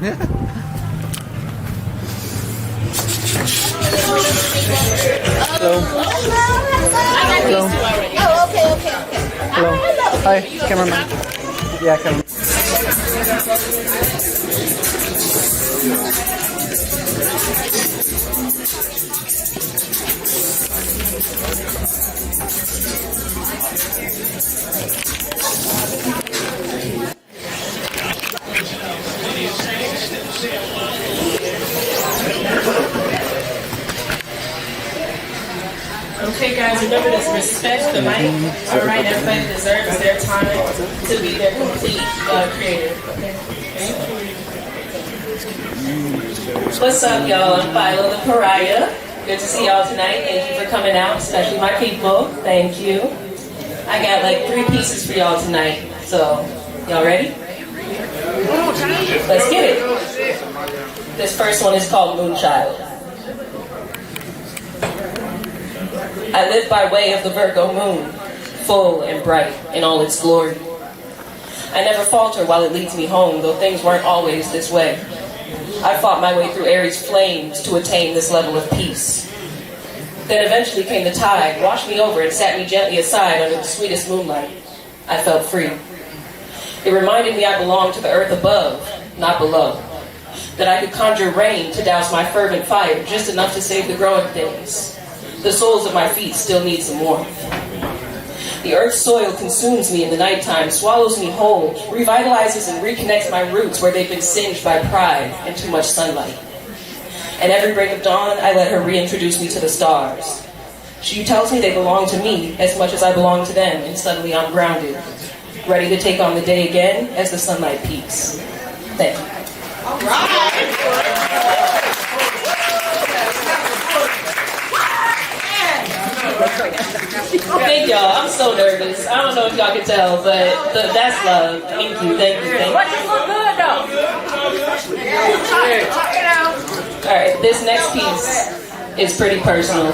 Hello. Hello. Oh, okay. Hello. Hi, cameraman. Yeah, cameraman. Okay, guys, remember this: respect the mic. All right, everybody deserves their time to be their complete creator. Okay. What's up, y'all? I'm Philo the Pariah. Good to see y'all tonight. Thank you for coming out, especially my people. Thank you. I got like 3 pieces for y'all tonight. So, y'all ready? Let's get it. This first one is called Moonchild. I live by way of the Virgo moon, full and bright in all its glory. I never falter while it leads me home, though things weren't always this way. I fought my way through Aries flames to attain this level of peace. Then eventually came the tide, washed me over and sat me gently aside under the sweetest moonlight. I felt free. It reminded me I belonged to the earth above, not below. That I could conjure rain to douse my fervent fire, just enough to save the growing things. The soles of my feet still need some warmth. The earth's soil consumes me in the nighttime, swallows me whole, revitalizes and reconnects my roots where they've been singed by pride and too much sunlight. And every break of dawn, I let her reintroduce me to the stars. She tells me they belong to me as much as I belong to them, and suddenly I'm grounded, ready to take on the day again as the sunlight peaks. Thank you. All right. Thank y'all. I'm so nervous. I don't know if y'all can tell, but that's love. Thank you. What you look good though? Alright, this next piece is pretty personal.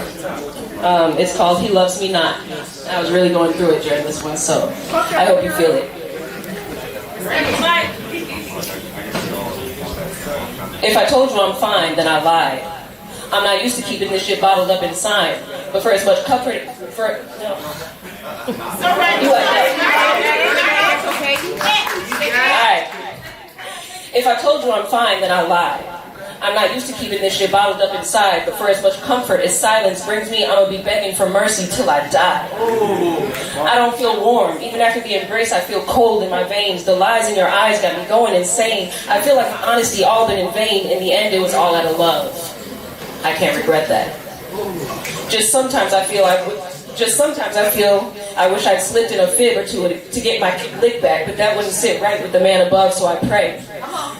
It's called He Loves Me Not. I was really going through it during this one, so I hope you feel it. If I told you I'm fine, then I lied. I'm not used to keeping this shit bottled up inside. But for as much comfort, Alright. If I told you I'm fine, then I lied. I'm not used to keeping this shit bottled up inside, but for as much comfort as silence brings me, I'm gonna be begging for mercy till I die. I don't feel warm. Even after the embrace, I feel cold in my veins. The lies in your eyes got me going insane. I feel like honesty all been in vain. In the end, it was all out of love. I can't regret that. Just sometimes I feel I wish I'd slipped in a fib or two to get my lick back, but that wouldn't sit right with the man above, so I pray.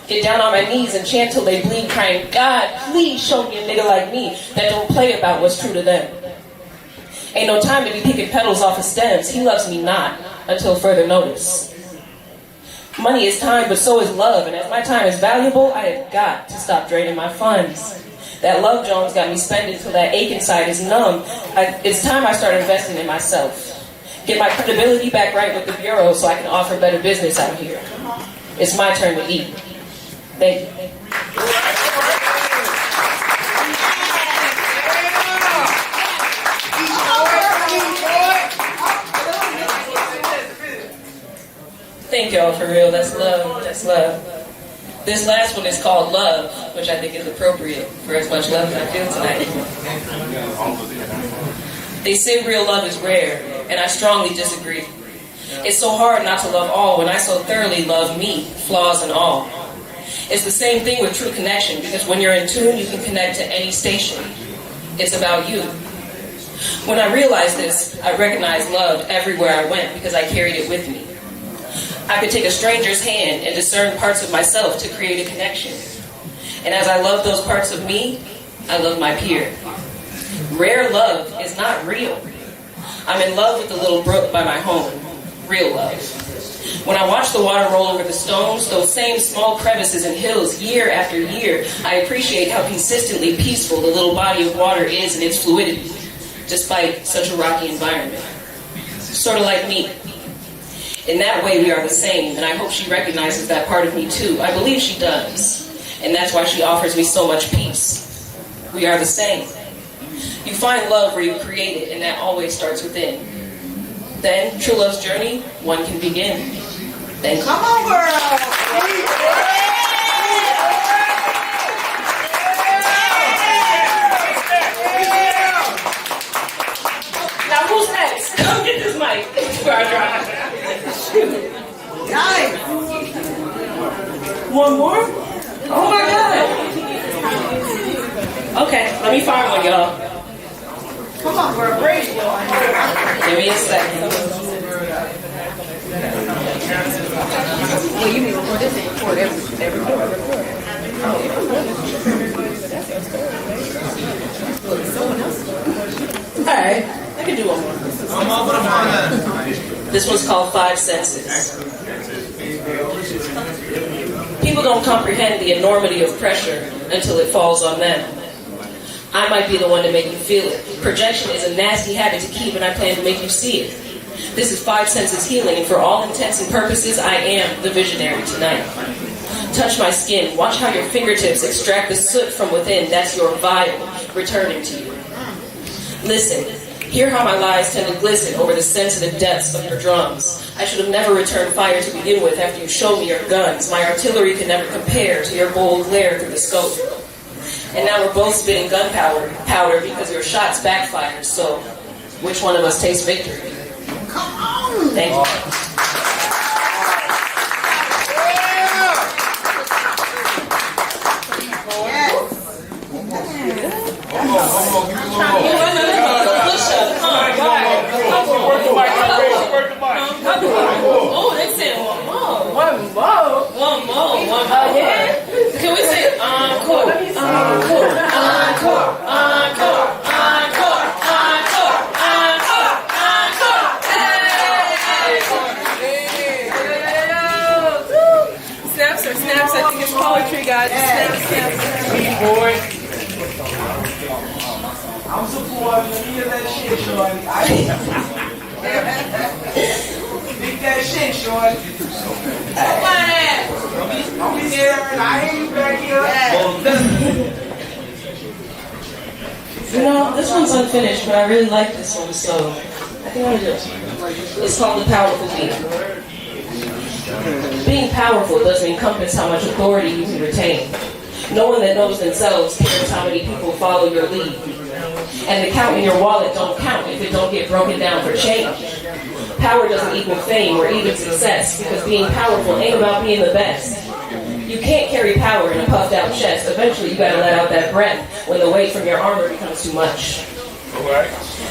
Get down on my knees and chant till they bleed, crying, God, please show me a nigga like me that don't play about what's true to them. Ain't no time to be picking petals off of stems. He loves me not until further notice. Money is time, but so is love, and as my time is valuable, I have got to stop draining my funds. That love Jones got me spending till that ache inside is numb. It's time I start investing in myself. Get my credibility back right with the Bureau so I can offer better business out here. It's my turn to eat. Thank you. Thank y'all for real. That's love. That's love. This last one is called Love, which I think is appropriate for as much love as I feel tonight. They say real love is rare, and I strongly disagree. It's so hard not to love all when I so thoroughly love me, flaws and all. It's the same thing with true connection, because when you're in tune, you can connect to any station. It's about you. When I realized this, I recognized love everywhere I went because I carried it with me. I could take a stranger's hand and discern parts of myself to create a connection. And as I love those parts of me, I love my peer. Rare love is not real. I'm in love with the little brook by my home. Real love. When I watch the water roll over the stones, those same small crevices and hills, year after year, I appreciate how consistently peaceful the little body of water is in its fluidity, despite such a rocky environment. Sort of like me. In that way, we are the same, and I hope she recognizes that part of me too. I believe she does. and that's why she offers me so much peace. We are the same. You find love where you create it, and that always starts within. Then, true love's journey, one can begin. Thank you. Come on, girl! Now, who's next? Come get this mic before I drive. Nice! One more? Oh my God! Okay, let me find one, y'all. Come on, girl, bring it. Give me a second. Well, you need to record this and record every Alright, I can do one more. This one's called 5 Senses. People don't comprehend the enormity of pressure until it falls on them. I might be the one to make you feel it. Projection is a nasty habit to keep, and I plan to make you see it. This is 5 Senses healing, and for all intents and purposes, I am the visionary tonight. Touch my skin. Watch how your fingertips extract the soot from within. That's your vial returning to you. Listen. Hear how my lies tend to glisten over the sensitive depths of your drums. I should have never returned fire to begin with after you showed me your guns. My artillery can never compare to your bold glare through the scope. And now we're both spitting gunpowder because your shots backfired. So, which one of us takes victory? Come on! Thank you. Oh, they said one more. One more. Yeah. Can we say encore? Encore. Snaps, I think it's poetry, guys. Snaps. Boy. I'm supporting you. Hear that shit, shorty. Think that shit, shorty. Come on, I'm here, and I hear you back here. You know, this one's unfinished, but I really like this one, so I think I'm gonna do it. It's called The Powerful Being. Being powerful doesn't encompass how much authority you can retain. No one that knows themselves cares how many people follow your lead. And the count in your wallet don't count if it don't get broken down for change. Power doesn't equal fame or even success, because being powerful ain't about being the best. You can't carry power in a puffed out chest. Eventually you gotta let out that breath when the weight from your armor becomes too much.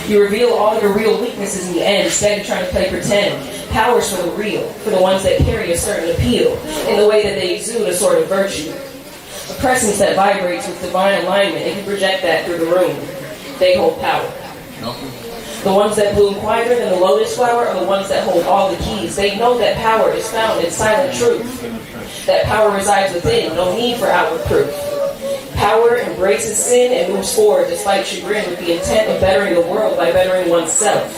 You reveal all your real weaknesses in the end, instead of trying to play pretend. Power's for the real, for the ones that carry a certain appeal, in the way that they exude a sort of virtue. A presence that vibrates with divine alignment, and can project that through the room. They hold power. The ones that bloom quieter than the lotus flower are the ones that hold all the keys. They know that power is found in silent truth. That power resides within, no need for outward proof. Power embraces sin and moves forward despite chagrin with the intent of bettering the world by bettering oneself.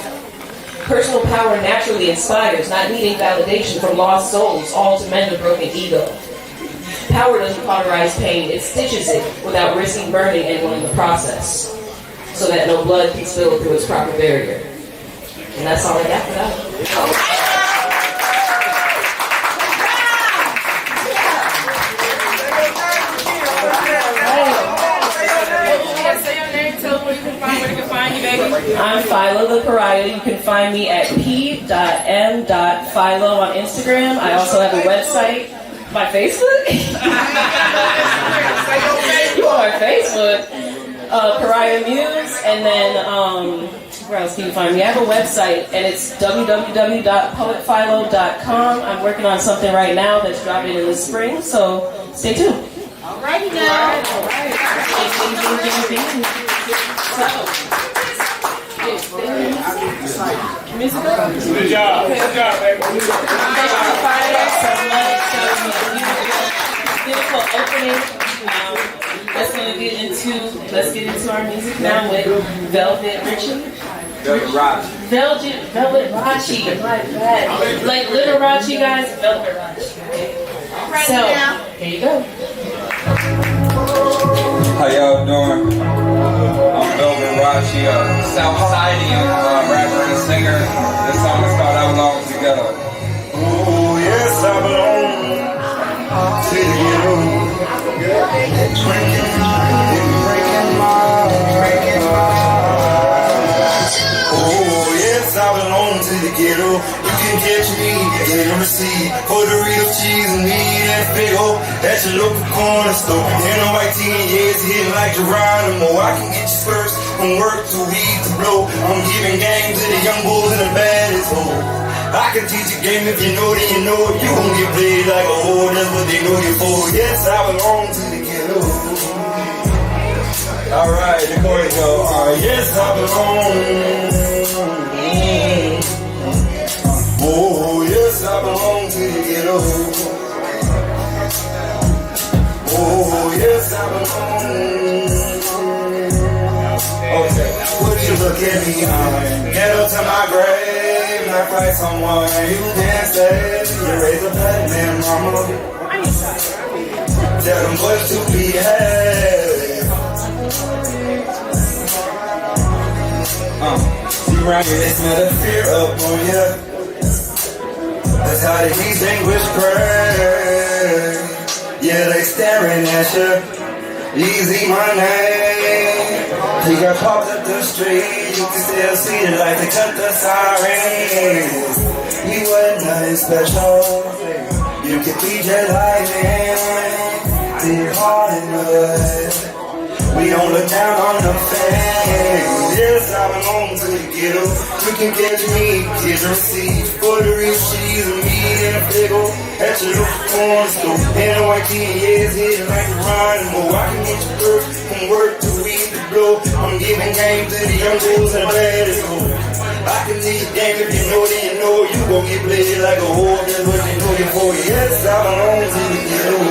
Personal power naturally inspires, not needing validation from lost souls, all to mend a broken ego. Power doesn't cauterize pain, it stitches it without risking burning anyone in the process, so that no blood can spill through its proper barrier. And that's all I got for that. I'm Philo the Pariah. You can find me at p.m.philo on Instagram. I also have a website. My Facebook? You on my Facebook? Pariah Muse. And then, where else can you find me? I have a website, and it's www.poetphilo.com. I'm working on something right now that's dropping in the spring, so stay tuned. Alrighty now. Musical? Good job, baby. Beautiful opening. Let's get into our music now with Velvet Richie. Velvet Rachi, like that. Like Little Rachi, guys, Velvet Rachi. Okay? So, here you go. How y'all doing? I'm Velvet Rachi, Southsidean rapper and singer. This song is called I Belong Together. Oh, yes, I belong to the ghetto. Breaking my heart. Oh, yes, I belong to the ghetto. You can catch me in a receipt for the real cheese and meat and figo at your local corner store. In a white tee, yeah, it's hitting like Geronimo. I can get you first from work to weed to blow. I'm giving game to the young bulls and the baddest hoes. I can teach a game if you know it, you know it. You gon' get played like a whore, that's what they know you for. Yes, I belong to the ghetto. Alright, the chorus go. Yes, I belong. Oh, yes, I belong to the ghetto. Oh, yes, I belong. Okay, would you look at me? Ghetto to my grave, not like someone you can say. You raise a black man, mama. Tell them what to behave. See right here, they smell the fear up on ya. That's how they distinguish prey. Yeah, they staring at you. Easy money. He got popped up the street. You can still see the light. They cut the sirens. He wasn't nothing special. You can be just like him. Deep heart in the hood. We don't look down on the fans. Yes, I belong to the ghetto. You can catch me, get your receipt for the real cheese and meat and a pickle at your local corner store. And a white tee, yeah, it's hitting like Geronimo. I can get you first from work to weed to blow. I'm giving game to the young bulls and the baddest hoes. I can teach you game if you know it, you know you gon' get played like a whore. That's what they know you for. Yes, I belong to the ghetto.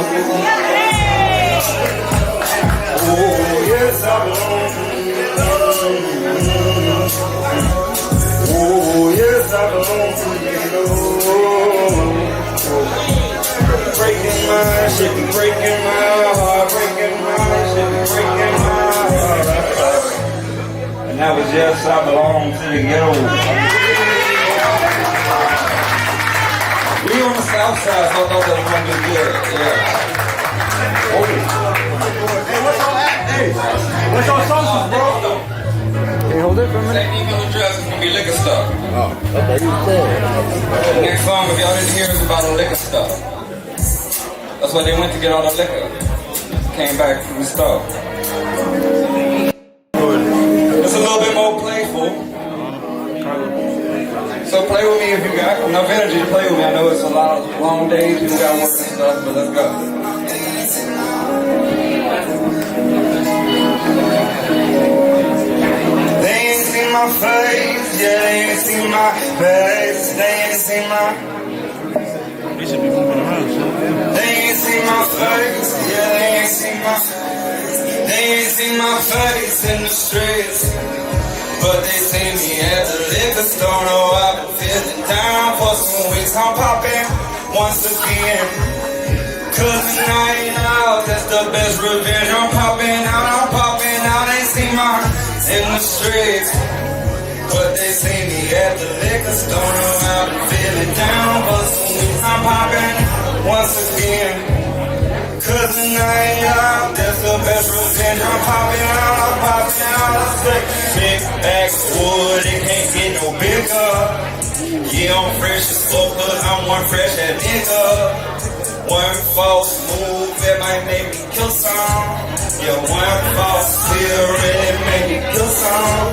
Oh, yes, I belong. Oh, yes, I belong to the ghetto. Breaking my shit, be breaking my heart. Breaking my shit, be breaking my heart. And that was Yes, I Belong to the Ghetto. We on the south side, so I thought that was gonna be good. Yeah. What's our sauces, bro? Can you hold it for a minute? Same email address is gonna be liquor stuff. Oh, okay. The next song, if y'all didn't hear, is about the liquor stuff. That's why they went to get all the liquor. Came back from the stuff. It's a little bit more playful. So play with me if you got enough energy to play with me. I know it's a lot of long days, you got work and stuff, but let's go. My face, yeah, they ain't seen my face, they ain't seen my. They should be moving around, so. They ain't seen my face, yeah, they ain't seen my. They ain't seen my face in the streets, but they see me at the liquor store. No, I've been feeling down for some weeks. I'm popping once again, 'cause the night out, that's the best revenge. I'm popping out, they see my in the streets. But they see me at the liquor store. I've been feeling down, but soon I'm popping once again. 'Cause the night out, that's the best revenge. I'm popping out. I say, big back wood, it can't get no bigger. Yeah, I'm fresh as fuck, 'cause I'm one fresh that nigga. One false move, it might make me kill some. Yeah, one false feel really make me kill some.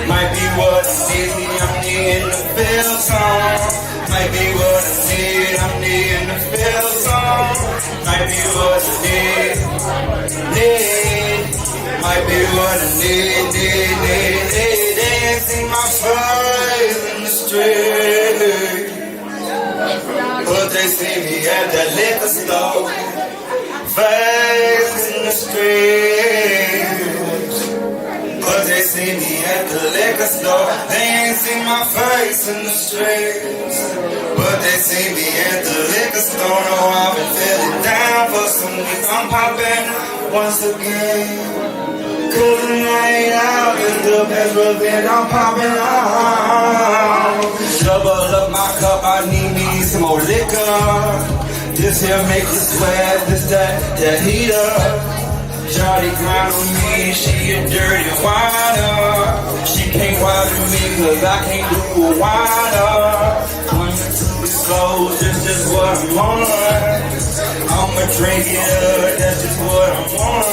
Might be what I need, I'm needing to feel some. Might be what I need, I'm needing to feel some. Might be what I need. Might be what I need. They ain't seen my face in the street, but they see me at that liquor store. Face in the street, but they see me at the liquor store. They ain't seen my face in the streets, but they see me at the liquor store. No, I've been feeling down for some weeks. I'm popping once again. Cause the night out is the best revenge, I'm popping out. Double up my cup, I need me some more liquor. This here make you sweat, this that heater. Shawty grind on me, she a dirty whiner. She can't water me cause I can't do a whiner. When the two is closed, that's just what I'm on. I'ma drink it up, that's just what I'm on.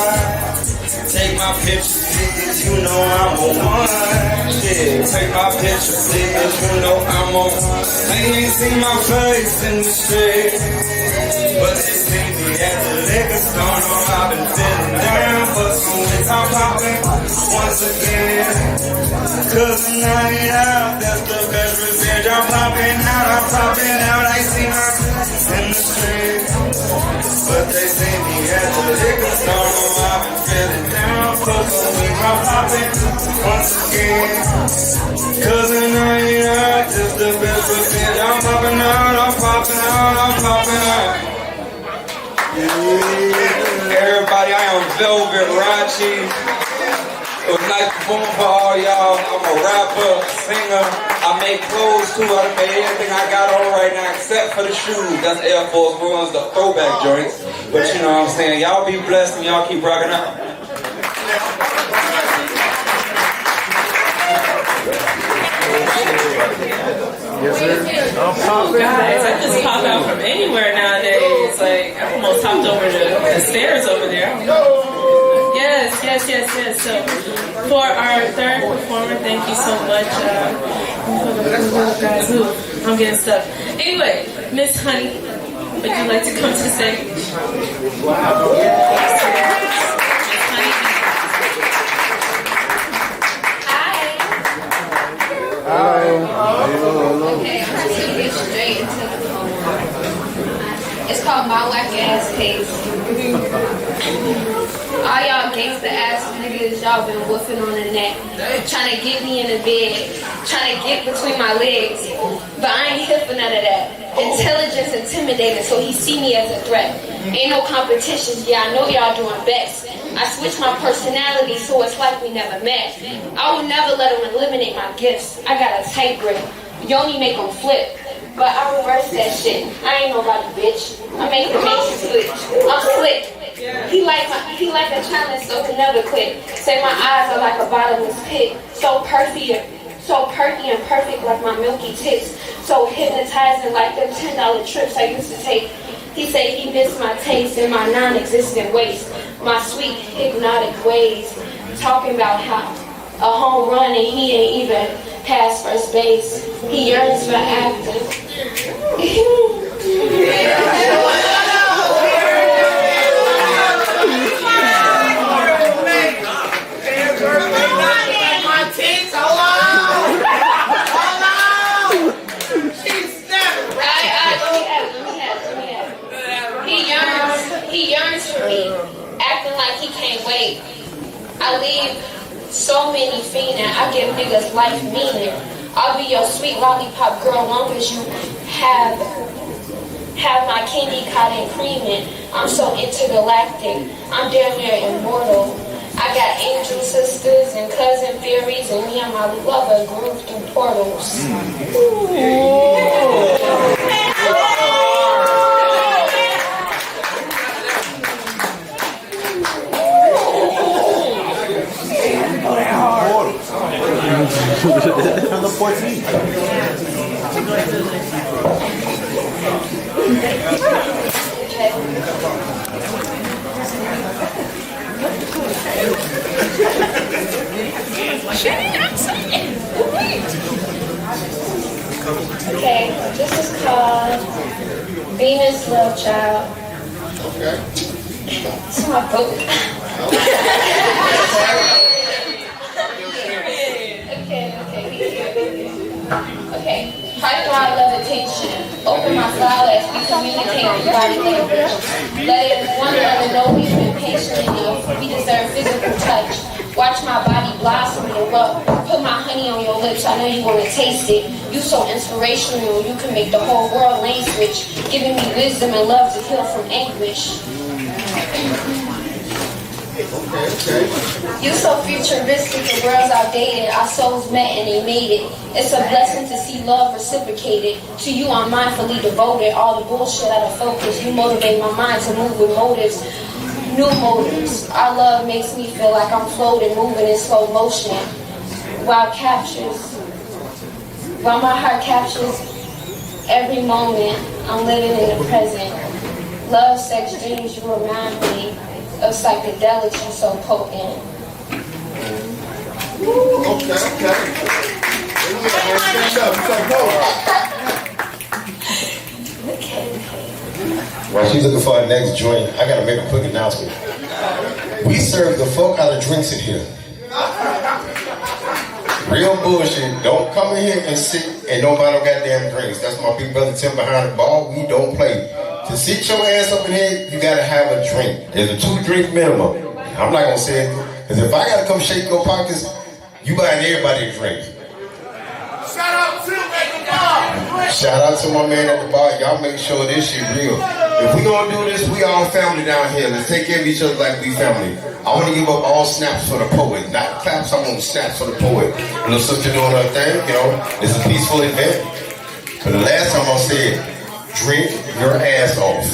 Take my picture, please, you know I'm on one. Yeah, take my picture, please, you know I'm on one. They ain't seen my face in the street, but they see me at the liquor store. No, I've been feeling down for some weeks. I'm popping once again. Cause the night out, that's the best revenge. I'm popping out, I see my face in the street, but they see me at the liquor store. No, I've been feeling down for some weeks. I'm popping once again. Cause the night out, that's the best revenge. I'm popping out. Everybody, I am Velvet Rachi. It was nice performing for all y'all. I'm a rapper, singer. I make clothes too. I done made everything I got on right now except for the shoes. That's Air Force Ones, the throwback joints. But you know what I'm saying? Y'all be blessed and y'all keep rocking out. Yes, sir. I'm popping. Guys, I just pop out from anywhere nowadays. Like, I almost hopped over the stairs over there. I don't know. Yes. So, for our third performer, thank you so much. Guys, I'm getting stuck. Anyway, Miss Honey, would you like to come to the stage? Wow. Yes. Miss Honey. Okay, I'm just gonna get straight into the poem. It's called My Whack Ass Case. All y'all gangsta ass niggas, y'all been woofing on the neck, trying to get me in the bed, trying to get between my legs, but I ain't here for none of that. Intelligence intimidated, so he see me as a threat. Ain't no competitions, yeah, I know y'all doing best. I switched my personality, so it's like we never met. I will never let them eliminate my gifts. I got a tight grip. You only make them flip. But I reverse that shit. I ain't nobody, bitch. I make the matrix switch. I'm slick. He like a challenge, so can never quit. Say my eyes are like a bottomless pit. So perky and perfect like my milky tits. So hypnotizing like them $10 trips I used to take. He say he missed my taste and my non-existent waist. My sweet hypnotic ways. Talking about how a home run and he ain't even past first base. He yearns for acting. He yearns for me, acting like he can't wait. I leave so many fiending, I give niggas life meaning. I'll be your sweet lollipop girl long as you have my candy cotton creaming. I'm so intergalactic, I'm damn near immortal. I got angel sisters and cousin fairies, and me and my lover groove through portals. On the 14th. Okay, this is called Venus Love Child. It's my book. Okay, pipeline levitation. Open my flower as we communicate with body language. Let it one another know we've been patient enough. We deserve physical touch. Watch my body blossom and erupt. Put my honey on your lips, I know you want to taste it. You so inspirational, you can make the whole world lane switch. Giving me wisdom and love to heal from anguish. You so futuristic, the world's outdated. Our souls met and they made it. It's a blessing to see love reciprocated. To you, I'm mindfully devoted. All the bullshit out of focus. You motivate my mind to move with motives, new motives. Our love makes me feel like I'm floating, moving in slow motion. While my heart captures every moment, I'm living in the present. Love, sex, dreams, you remind me of psychedelics, you're so potent. While she's looking for our next joint, I gotta make a quick announcement. We serve the fuck out of drinks in here. Real bullshit. Don't come in here and sit and don't buy no goddamn drinks. That's my big brother Tim behind the bar. We don't play. To sit your ass up in here, you gotta have a drink. There's a 2-drink minimum. I'm not gonna say it, because if I gotta come shake your pockets, you buying everybody a drink. Shout out to Tim at the bar. Shout out to my man at the bar. Y'all make sure this shit real. If we gonna do this, we all family down here. Let's take care of each other like we family. I want to give up all snaps for the poet. Not claps, I want snaps for the poet. Little sister doing her thing, you know. It's a peaceful event. But the last time I said, drink your ass off.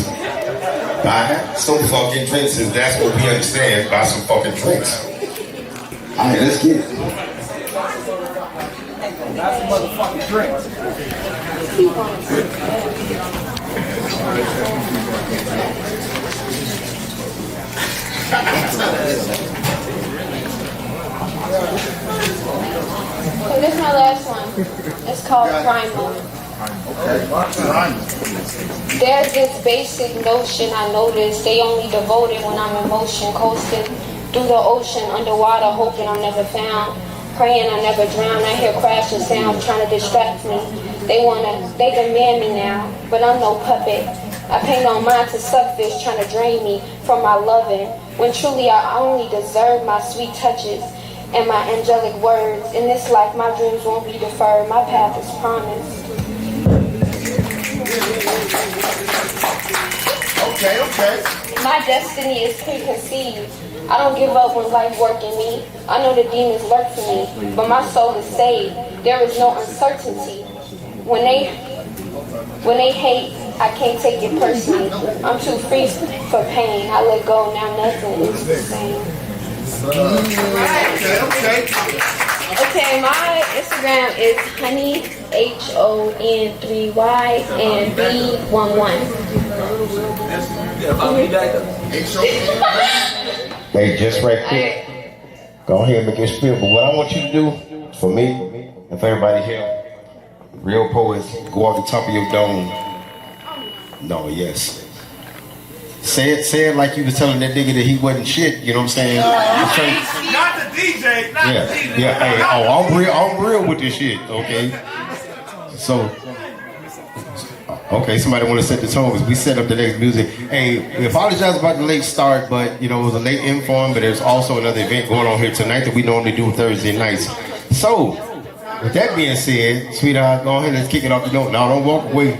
Buy some fucking drinks, and that's what we understand. Buy some fucking drinks. All right, let's get it. Buy some motherfucking drinks. So this is my last one. It's called Primal. There's this basic notion I notice. They only devoted when I'm in motion, coasting through the ocean, underwater, hoping I'm never found. Praying I never drown. I hear crashing sound trying to distract me. They demand me now, but I'm no puppet. I pay no mind to suckfish trying to drain me from my loving, when truly I only deserve my sweet touches and my angelic words. In this life, my dreams won't be deferred. My path is promised. Okay. My destiny is preconceived. I don't give up when life working me. I know the demons lurk for me, but my soul is saved. There is no uncertainty. When they hate, I can't take it personally. I'm too free for pain. I let go, now nothing is the same. Okay, my Instagram is honey, HON3Y and B11. Hey, just right quick. Go ahead and make your spiel. But what I want you to do, for me and for everybody here, real poets, go off the top of your dome. No, yes. Say it like you was telling that nigga that he wasn't shit, you know what I'm saying? Not the DJ, not the DJ. Yeah, hey, I'm real with this shit, okay? So, okay, somebody want to set the tone because we set up the next music. Hey, we apologize about the late start, but you know, it was a late inform, but there's also another event going on here tonight that we normally do Thursday nights. So, with that being said, sweetheart, go ahead, let's kick it off the note. Now, don't walk away.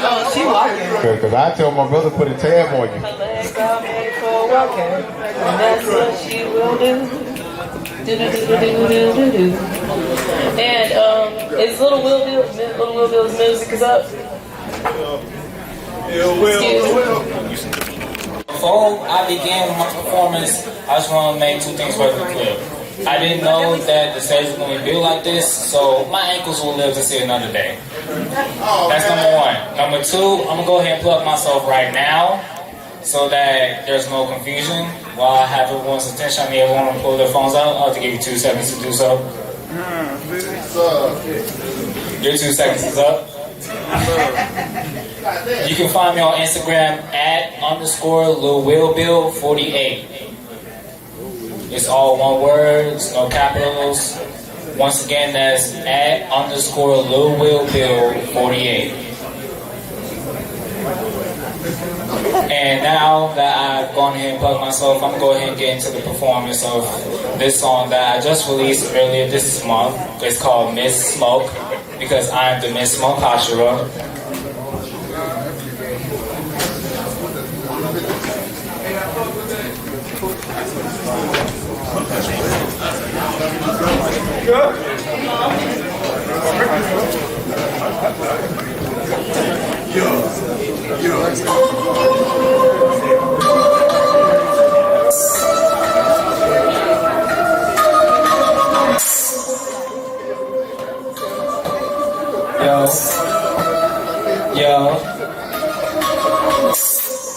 Oh, she walking. Because I tell my brother put a tab on you. Her legs are made for walking, and that's what she will do. Do. And is Little Will Bill's music is up? Before I began my performance, I just want to make two things perfectly clear. I didn't know that the stage was going to be built like this, so my ankles will live to see another day. That's number one. Number two, I'm going to go ahead and plug myself right now so that there's no confusion. While I have everyone's attention, I need everyone to pull their phones out. I'll have to give you 2 seconds to do so. Your 2 seconds is up. You can find me on Instagram @_LilWillBill48. It's all one word, no capitals. Once again, that's @_LilWillBill48. And now that I've gone ahead and plugged myself, I'm going to go ahead and get into the performance of this song that I just released earlier this month. It's called Miss Smoke, because I am the Miss Smoke Hashira. Yo,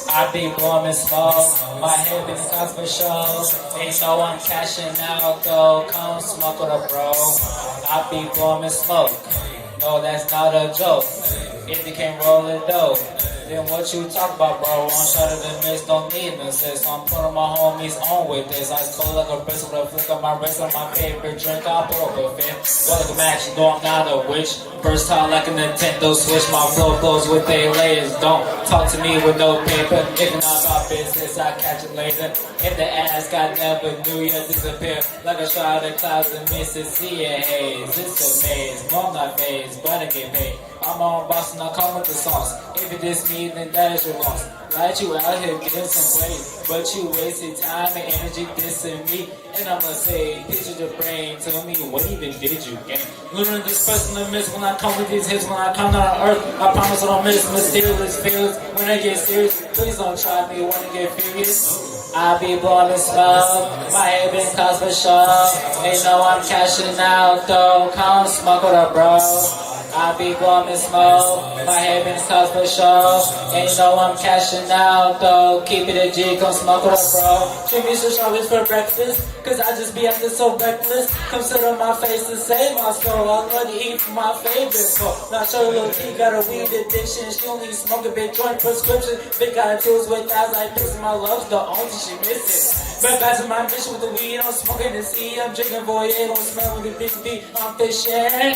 I be blowing and smoke, my head been stuck for show. Ain't no one cashing out though, come smoke with a bro. I be blowing and smoke, no that's not a joke. If you can't roll it though, then what you talk about, bro? One shot of the mix, don't need an assist. I'm putting my homies on with this. Ice cold like a wrist with a flick of my wrist on my favorite drink. I'll pour up a fit. Welcome match, you know I'm not a witch. Versatile like a Nintendo Switch. My flow flows with they layers. Don't talk to me with no paper. If not about business, I catch it later. In the ass, I never knew you disappear. Like a shot of clouds and Mississippi haze. It's a maze, no I'm not phased, but I get paid. I'm on boss and I come with the sauce. If it is me, then that is your loss. Right, you out here getting some weight, but you wasted time and energy dissing me. And I'ma say, picture the brain, tell me what even did you get? Losing this person to miss when I come with these hits, when I come down to earth. I promise I don't miss mysterious feels. When I get serious, please don't try me when I get furious. I be blowing and smoke, my head been cost for sure. Ain't no I'm cashing out though, come smoke with a bro. I be blowing and smoke, my head been cost for sure. Ain't no I'm cashing out though, keep it a G, come smoke with a bro. Treat me so sharp for breakfast, cause I just be acting so reckless. Consider my face to save my soul, I love to eat from my favorite bowl. Not sure little T got a weed addiction, she only smoke a big joint prescription. Big got tools with eyes like pissing my love's the only she missing. But back to my mission with the weed, I'm smoking the sea, I'm drinking Voyage, don't smell with the big D, I'm fishing.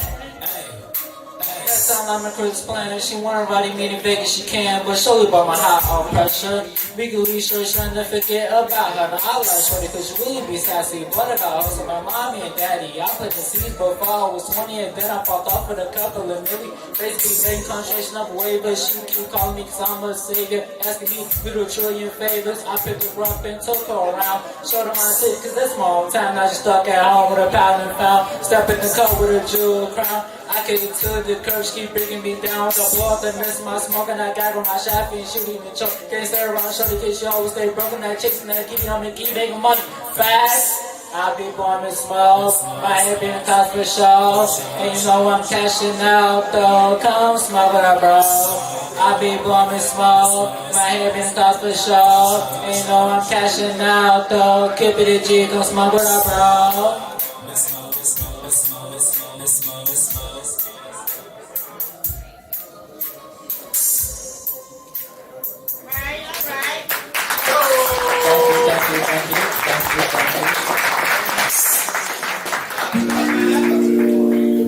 That sound like my Chris planet. She wanna ride me in Vegas, she can, but surely by my high all pressure. Legally sure trying to forget about her. Now I like shorty cause she really be sassy. But I got hustle my mommy and daddy. I played the seeds before I was 20 and then I popped off with a couple of million. Basically making concentration up away, but she keep calling me cause I'm a savior. Asking me little trillion favors. I picked her up and took her around. Showed her my city cause that's my hometown. Now she stuck at home with a pound and pound. Step in the car with a jewel crown. I can't get to the curb, she keep breaking me down. So blow up the mess of my smoke and I got on my shaft and shooting and choke. Can't stay around shorty cause she always stay broken. That chasing that keep on me, keep making money fast. I be blowing and smoke, my head being cost for show. And you know I'm cashing out though, come smoke with a bro. I be blowing and smoke, my head being cost for show. And you know I'm cashing out though, keep it a G, come smoke with a bro.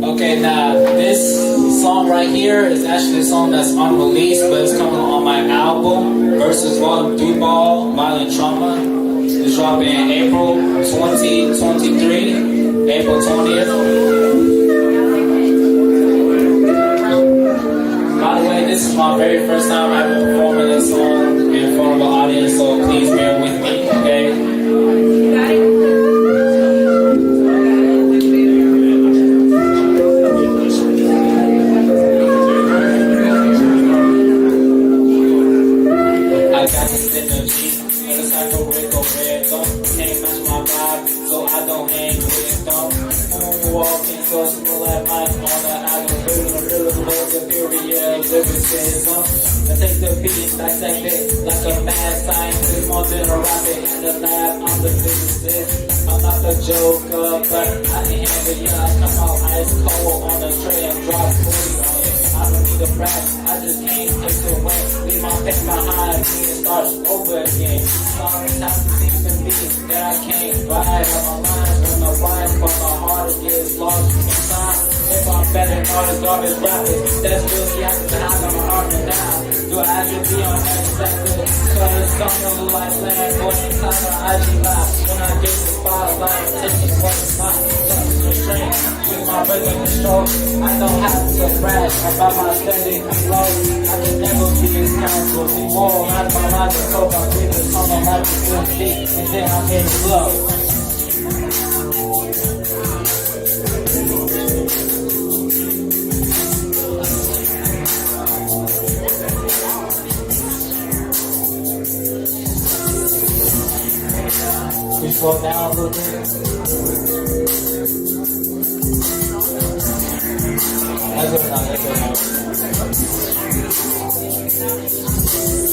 Okay, now this song right here is actually a song that's unreleased, but it's coming on my album, Versus One Ball, Violent Trauma. It's dropping in April 2023, April 20th. By the way, this is my very first time ever performing this song in front of an audience, so please bear with me, okay? I take the beat, dissect it like a mad scientist, more than a rocket in the lab. I'm the physicist. I'm not the joker, but I can handle ya. I come out ice cold on the tray and drop 40 on it. I don't need a rap, I just can't take it away. Leave my pain behind me and start over again. Sometimes it seems to me that I can't ride on my lines when the wine, but my heart gets lost inside. If I'm better than all the garbage rappers, that's really acting out of my heart and now. Do I have to be on that sector? Cause some of the life land, boy, in time on IG Live. When I get the spotlight, taking what's mine, touch the string, with my rhythm and stroke. I don't have to brag about my steady flow. I can never be as counsel, be more out of my life and cope. I breathe this on my life and feel deep, and then I'm in flow. slow down a little bit. That's good enough, that's good enough.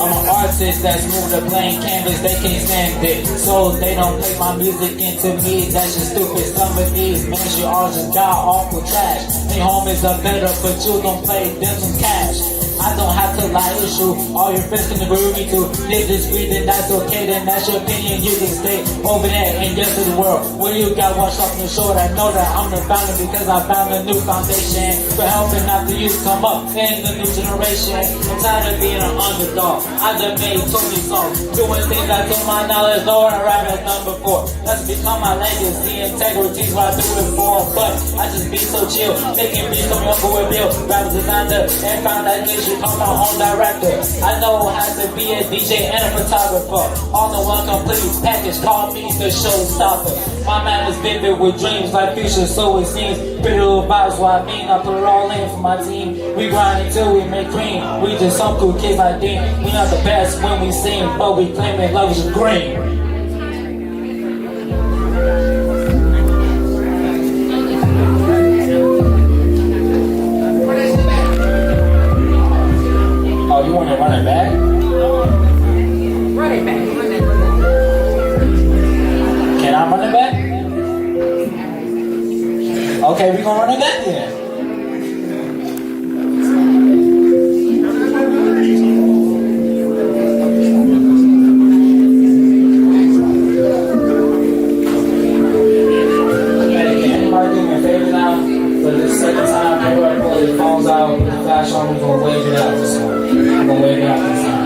I'm an artist that's moved a blank canvas, they can't stand it. So they don't play my music into me, that's just stupid. Some of these men, you all just got awful trash. They homies are better, but you don't play them some cash. I don't have to lie, issue. All your friends can agree with me to disagree, then that's okay, then that's your opinion. You can stay over there and get to the world where you got washed off your shoulder. I know that I'm the founder because I found a new foundation for helping out the youth come up in the new generation. I'm tired of being an underdog. I done made too many songs, doing things I to my knowledge, no one rap has done before. That's become my legacy, integrity's what I do it for. But I just be so chill, making beats coming up with Bill, rap designer, and found that issue. I'm my own director. I know how to be a DJ and a photographer. All in one complete package. Call me the showstopper. My mind is vivid with dreams like future, so it seems. Pretty little vibes, what I mean. I put it all in for my team. We grind until we make cream. We just some cool kids like Dean. We not the best when we sing, but we claim it love is green. Oh, you want to run it back? Run it back. Can I run it back? Okay, we gonna run it back then. Anybody do me a favor now? For the second time, everybody pull their phones out, put the flash on, we're gonna wave it out this time. I'm gonna wave it out this time.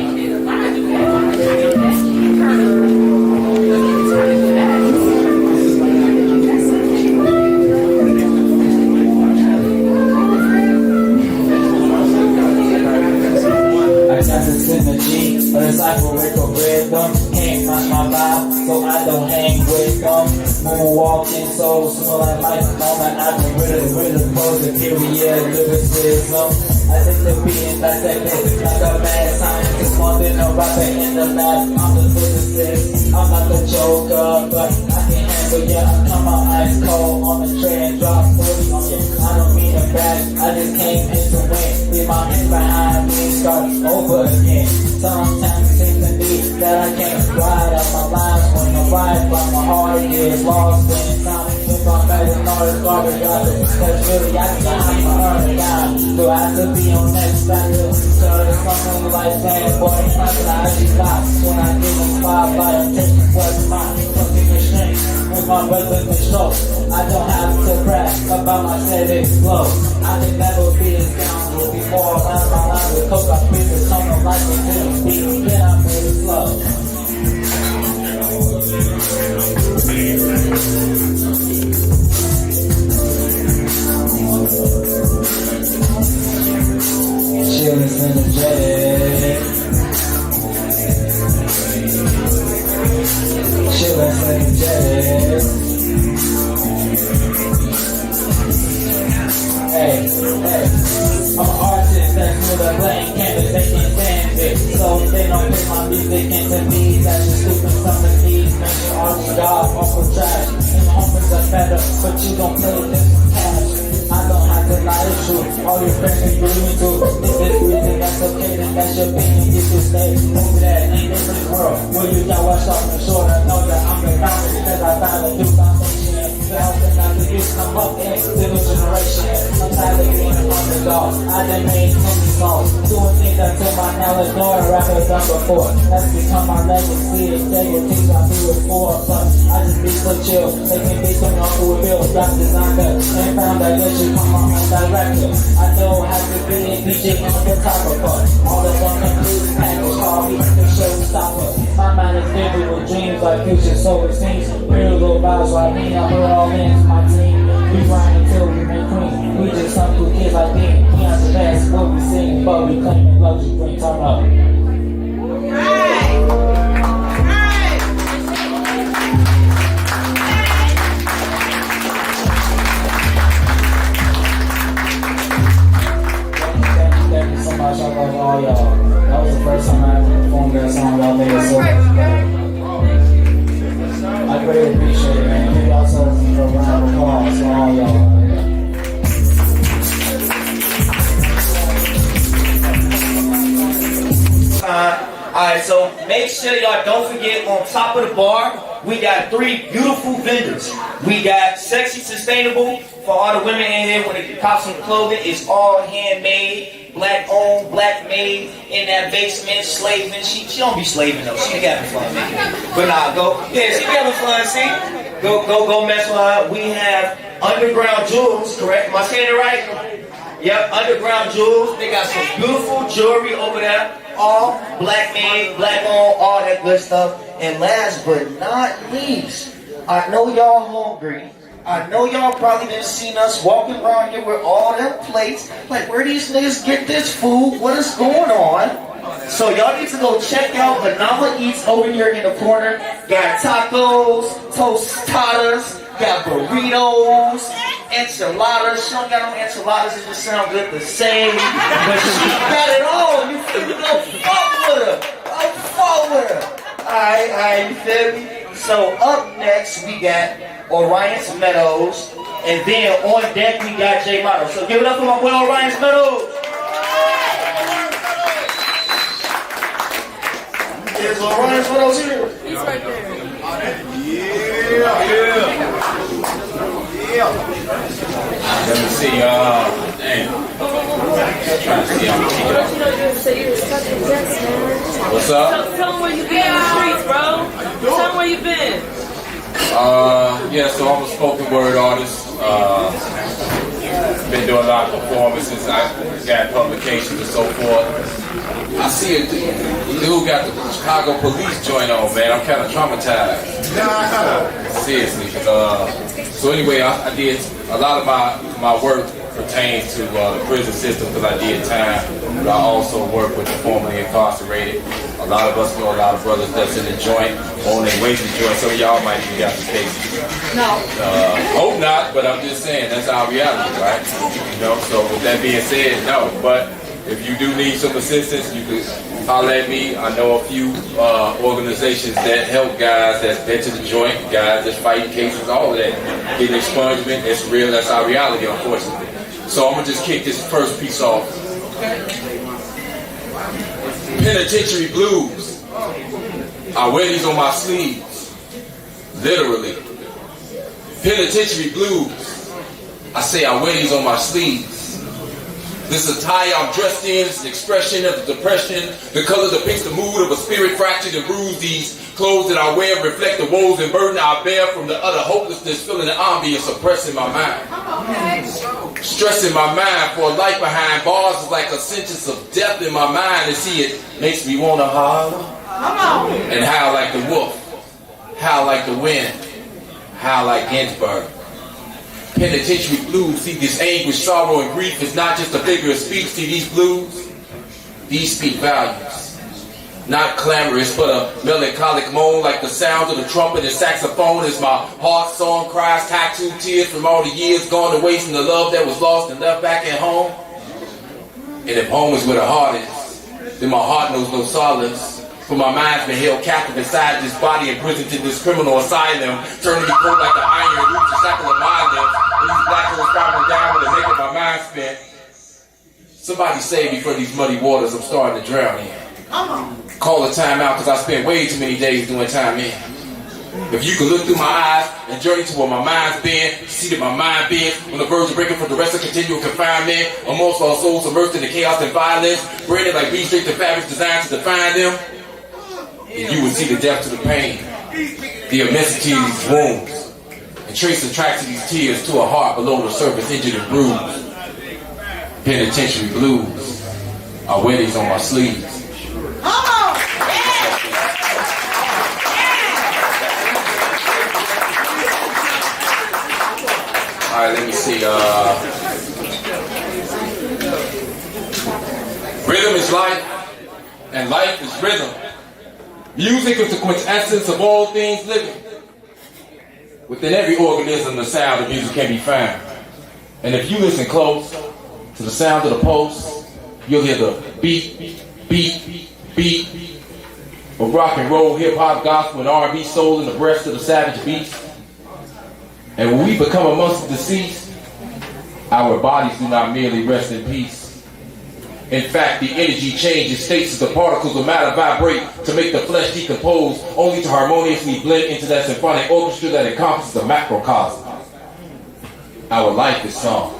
I got this synergy, a disciple with a rhythm. Can't match my vibe, so I don't hang with them. Moonwalking, so smell like life. Moment I've been rid of both the period lyricism. I think the being dissected like a mad scientist, more than a rapper in the lab. I'm the physicist, I'm not the joker, but I can handle ya. Come out ice cold on the tray and drop 40 on ya. I don't mean a bag, I just came in to win. Leave my hands behind me, start over again. Sometimes it seems to me that I can't ride up my lines when I ride, but my heart is lost in time. If I'm better than all this garbage out there, cause really I can have my earn it down. Do I have to be on next factor? So there's something like saying, boy, it's not that I actually got. When I give them 5 by I'm taking what's mine. Something to shrink with my brother control. I don't have to brag about my aesthetic flow. I can never be as down with before around my line with coke. I feel the tunnel like a little beat, then I'm really slow. Chill is energetic. Chill is energetic. Hey, I'm an artist that's with a blank canvas, they can't stand it. So they don't put my music into me, that's just stupid. Some of these make your artist God awful trash. And the homies are better, but you don't play this cash. I don't have to lie, it's true. All your friends agree with me too. If it's reason, that's okay, then that's your opinion. You can stay over there in a different world where you got washed off the shore. I know that I'm the founder because I found a new foundation. Helping out the youth come up in the new generation. I'm tired of being an underdog. I done made too many songs, doing things until my knowledge no one rapper done before. That's become my legacy. Integrity I do it for. But I just be so chill. They can be some uncle with Bill, rap designer, and found that they should come on director. I know how to be a DJ and a photographer. All the one complete package. Call me the showstopper. My mind is vivid with dreams like future, so it seems. Real little vibes like me, I put all in for my team. We grind until we make cream. We just some cool kids like me. We are the best, what we sing, but we claim luxury. Bring turn up. Thank you so much. I love all y'all. That was the first time I ever performed that song. Y'all made it so much better. I greatly don't forget, on top of the bar, we got 3 beautiful vendors. We got Sexy Sustainable for all the women in here when it cops some clothing. It's all handmade, black owned, black made in that basement, slaving. She don't be slaving though. She be having fun, man. But nah, she be having fun, see? Go mess with her. We have Underground Jewels, correct? Am I saying it right? Yep, Underground Jewels. They got some beautiful jewelry over there. All black made, black owned, all that good stuff. And last but not least, I know y'all hungry. I know y'all probably done seen us walking around here with all them plates. Like, where these niggas get this food? What is going on? So y'all need to go check out Banama Eats over here in the corner. Got tacos, tostadas, got burritos, enchiladas. She don't got no enchiladas, it just sound good to say. But she got it all. You feel me? Go fuck with her. Go fuck with her. Alright, you feel me? So up next we got Orion's Meadows, and then on deck we got J Motto. So give it up for my boy Orion's Meadows. Is Orion's Meadows here? He's right there. Let me see, damn. Trying to see, what's up? Tell them where you been in the streets, bro. Tell them where you been. Yeah, so I'm a spoken word artist. Been doing a lot of performances. I got publications and so forth. I see a dude got the Chicago police joint on, man. I'm kind of traumatized. Seriously. So anyway, I did a lot of my work pertains to the prison system because I did time, but I also work with the formerly incarcerated. A lot of us know a lot of brothers that's in the joint, on their way to the joint. Some of y'all might be got the cases. No. Hope not, but I'm just saying that's our reality, right? You know. So with that being said, no. But if you do need some assistance, you could holler at me. I know a few organizations that help guys that's been to the joint, guys that's fighting cases, all of that. Getting expungement, it's real. That's our reality, unfortunately. So I'm gonna just kick this first piece off. Penitentiary blues. I wear these on my sleeves. Literally. Penitentiary blues. I say I wear these on my sleeves. This attire I'm dressed in is an expression of the depression. The color depicts the mood of a spirit fractured and bruised. These clothes that I wear reflect the woes and burden I bear from the utter hopelessness, filling the ambience, oppressing my mind. Stressing my mind for a life behind bars is like a sentence of death in my mind. And see, it makes me want to holler. And howl like the wolf. Howl like the wind. Howl like Ginsberg. Penitentiary blues. See, this anguish, sorrow, and grief is not just a figure of speech. See, these blues, these speak values. Not clamorous, but a melancholic moan like the sound of the trumpet and saxophone as my heart song cries tattooed tears from all the years gone to waste and the love that was lost and left back at home. And if home is where the heart is, then my heart knows no solace. For my mind's been held captive inside this body, imprisoned in this criminal asylum, turning me cold like the iron, roots the shackle of my limbs. And these black holes spiraling down with a making my mind spin. Somebody save me from these muddy waters I'm starting to drown in. Call a time out because I spent way too many days doing time in. If you could look through my eyes and journey to where my mind's been, see that my mind bends on the verge of breaking from the rest of continual confinement, amongst our souls immersed in the chaos and violence, braided like bead straight to fabrics designed to define them. And you would see the depth of the pain, the immensity of these wounds, and trace the tracks of these tears to a heart below the surface, injured and bruised. Penitentiary blues. I wear these on my sleeves. Alright, let me see. Rhythm is life, and life is rhythm. Music is the quintessence of all things living. Within every organism, the sound of music can be found. And if you listen close to the sound of the pulse, you'll hear the beat, beat, beat of rock and roll, hip hop, gospel, and R&B soul in the breast of the savage beast. And when we become amongst the deceased, our bodies do not merely rest in peace. In fact, the energy changes states as the particles of matter vibrate to make the flesh decompose, only to harmoniously blend into that symphonic orchestra that encompasses the macrocosm. Our life is song.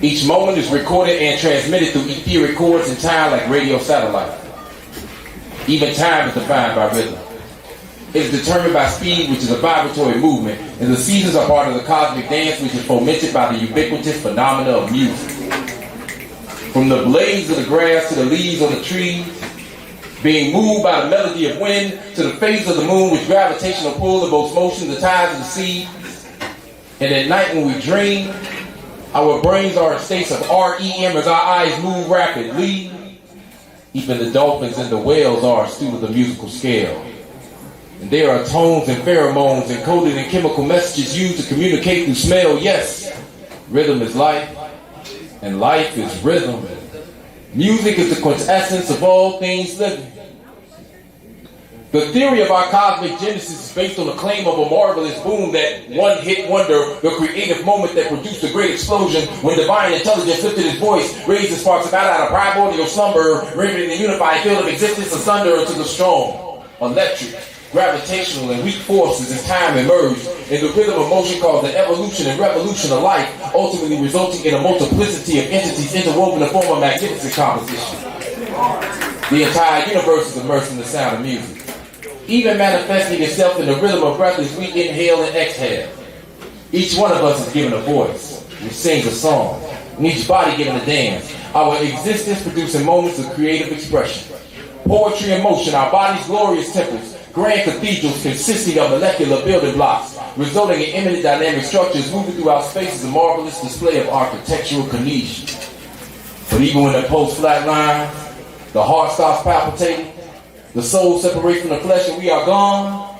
Each moment is recorded and transmitted through etheric chords in time like radio satellite. Even time is defined by rhythm. It is determined by speed, which is a vibratory movement, and the seasons are part of the cosmic dance, which is fomented by the ubiquitous phenomena of music. From the blades of the grass to the leaves on the trees, being moved by the melody of wind to the phase of the moon, which gravitational pull evokes motion, the tides of the sea. And at night when we dream, our brains are in states of REM as our eyes move rapidly. Even the dolphins and the whales are astute of the musical scale. And there are tones and pheromones encoded in chemical messages used to communicate through smell. Yes, rhythm is life, and life is rhythm. Music is the quintessence of all things living. The theory of our cosmic genesis is based on the claim of a marvelous boom, that one-hit wonder, the creative moment that produced a great explosion when divine intelligence lifted his voice, raised the sparks of matter out of primordial slumber, rendering the unified field of existence asunder into the strong, electric, gravitational, and weak forces as time emerged, and the rhythm of motion caused the evolution and revolution of life, ultimately resulting in a multiplicity of entities interwoven to form a magnificent composition. The entire universe is immersed in the sound of music, even manifesting itself in the rhythm of breath as we inhale and exhale. Each one of us is given a voice, which sings a song, and each body given a dance, our existence producing moments of creative expression. Poetry and motion, our bodies' glorious temples, grand cathedrals consisting of molecular building blocks, resulting in eminent dynamic structures moving throughout space is a marvelous display of architectural cohesion. But even when the pulse flatlines, the heart stops palpitating, the soul separates from the flesh and we are gone,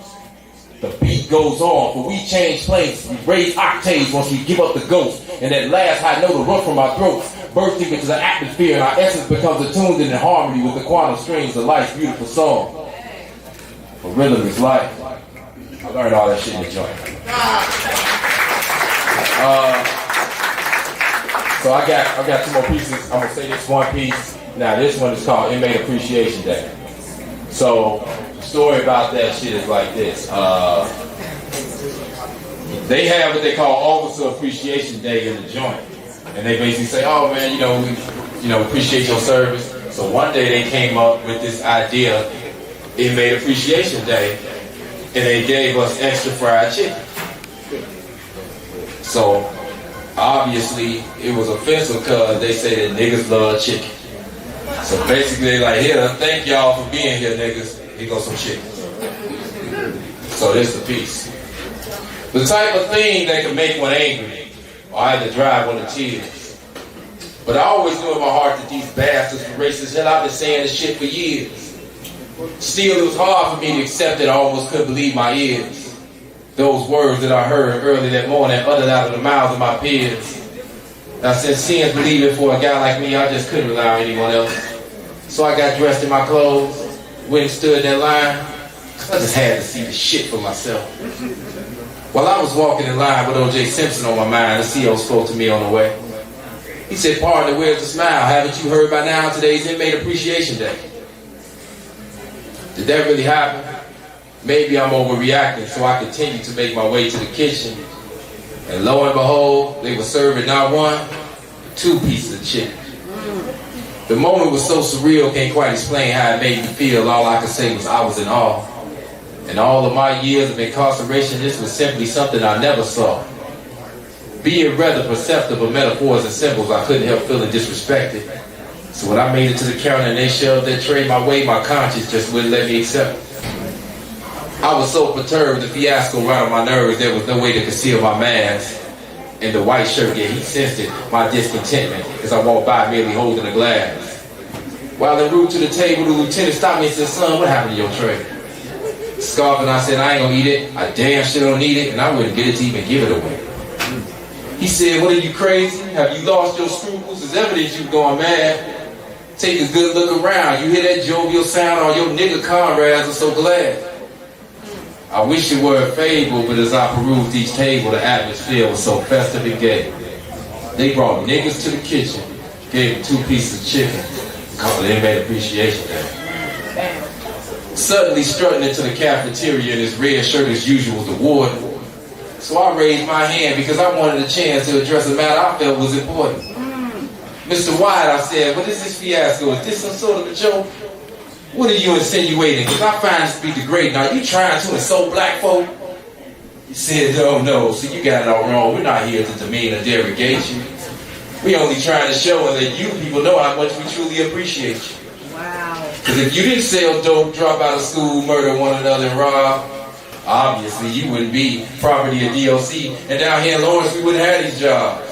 the beat goes on, for we change places, we raise octaves once we give up the ghost, and that last high note will run from our throats, bursting into the atmosphere, and our essence becomes attuned and in harmony with the quantum strings of life's beautiful song. But rhythm is life. I learned all that shit in the joint. So I got two more pieces. I'm gonna say this one piece. Now this one is called Inmate Appreciation Day. So the story about that shit is like this. They have what they call Officer Appreciation Day in the joint, and they basically say, "Oh man, we appreciate your service." So one day they came up with this idea, Inmate Appreciation Day, and they gave us extra fried chicken. So obviously it was offensive because they say that niggas love chicken. So basically they like, here, thank y'all for being here, niggas. Here goes some chicken. So this is the piece. The type of thing that can make one angry or either drive one to tears. But I always knew in my heart that these bastards were racist. Hell, I've been saying this shit for years. Still, it was hard for me to accept it. I almost couldn't believe my ears. Those words that I heard early that morning uttered out of the mouths of my peers. Now, since seeing believing for a guy like me, I just couldn't rely on anyone else. So I got dressed in my clothes, went and stood in that line. I just had to see the shit for myself. While I was walking in line with O.J. Simpson on my mind, the CO spoke to me on the way. He said, "Partner, where's the smile? Haven't you heard by now today's Inmate Appreciation Day?" Did that really happen? Maybe I'm overreacting, so I continued to make my way to the kitchen. And lo and behold, they were serving not one, but 2 pieces of chicken. The moment was so surreal, can't quite explain how it made me feel. All I could say was I was in awe. In all of my years of incarceration, this was simply something I never saw. Being rather perceptive of metaphors and symbols, I couldn't help feeling disrespected. So when I made it to the counter and they shoved their tray my way, my conscience just wouldn't let me accept it. I was so perturbed, the fiasco right on my nerves, there was no way to conceal my mask. And the white shirt, yeah, he sensed it, my discontentment, as I walked by merely holding a glass. While en route to the table, the lieutenant stopped me and said, "Son, what happened to your tray?" Scoffing, I said, "I ain't gonna eat it. I damn sure don't need it, and I wouldn't get it to even give it away." He said, "What, are you crazy? Have you lost your scruples? It's evident you've gone mad. Take a good look around. You hear that jovial sound? All your nigga comrades are so glad." I wish it were a fable, but as I perused each table, the atmosphere was so festive and gay. They brought niggas to the kitchen, gave him 2 pieces of chicken. Called it Inmate Appreciation Day. Suddenly strutting into the cafeteria in his red shirt as usual was the warden. So I raised my hand because I wanted a chance to address a matter I felt was important. Mr. White, I said, what is this fiasco? Is this some sort of a joke? What are you insinuating? Because I find this to be degrading. Are you trying to insult black folk? He said, no, so you got it all wrong. We're not here to demean or derogate you. We only trying to show that you people know how much we truly appreciate you. Wow. Because if you didn't sell dope, drop out of school, murder one another, and rob, obviously you wouldn't be property of DOC. And down here in Lawrence, we wouldn't have these jobs.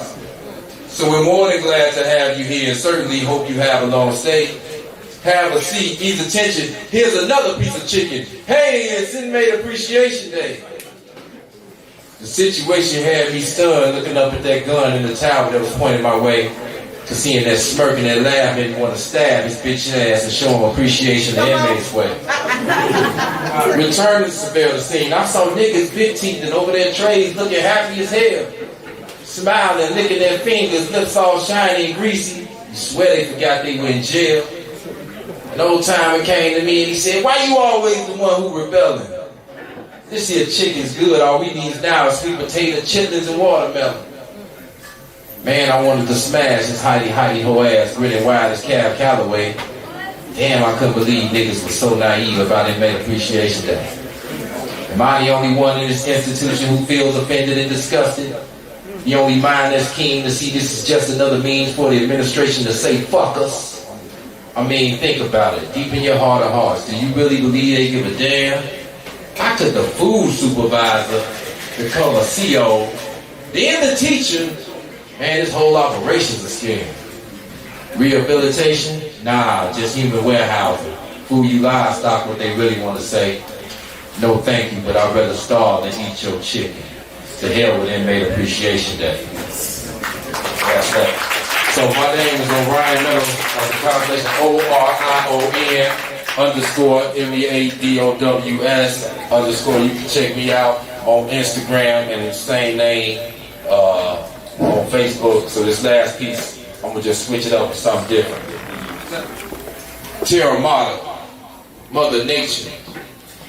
So we're more than glad to have you here, and certainly hope you have a long stay. Have a seat, ease attention. Here's another piece of chicken. Hey, it's Inmate Appreciation Day. The situation had me stunned, looking up at that gun in the tower that was pointed my way. To seeing that smirk and that laugh made me want to stab his bitch ass and show him appreciation the inmate's way. Returning to surveil the scene, I saw niggas big teeth and over their trays looking happy as hell. Smiling, licking their fingers, lips all shiny and greasy. You swear they forgot they were in jail. An old timer came to me and he said, why you always the one who rebelling? This here chicken's good, all we need now is sweet potato, chitlins, and watermelon. Man, I wanted to smash his hidey ho ass, grinning wide as Cab Calloway. Damn, I couldn't believe niggas were so naive about Inmate Appreciation Day. Am I the only one in this institution who feels offended and disgusted? The only mind that's keen to see this is just another means for the administration to say, fuck us? I mean, think about it. Deep in your heart of hearts, do you really believe they give a damn? I took the food supervisor, become a CO, then the teacher. Man, this whole operation's a scam. Rehabilitation? Nah, just human warehousing. Fool you livestock what they really want to say. No thank you, but I'd rather starve than eat your chicken. To hell with Inmate Appreciation Day. That's that. So my name is Orion Meadows. The calculation ORION_MEADOWS_ You can check me out on Instagram and the same name on Facebook. So this last piece, I'm gonna just switch it up with something different. Terra Mata, Mother Nature.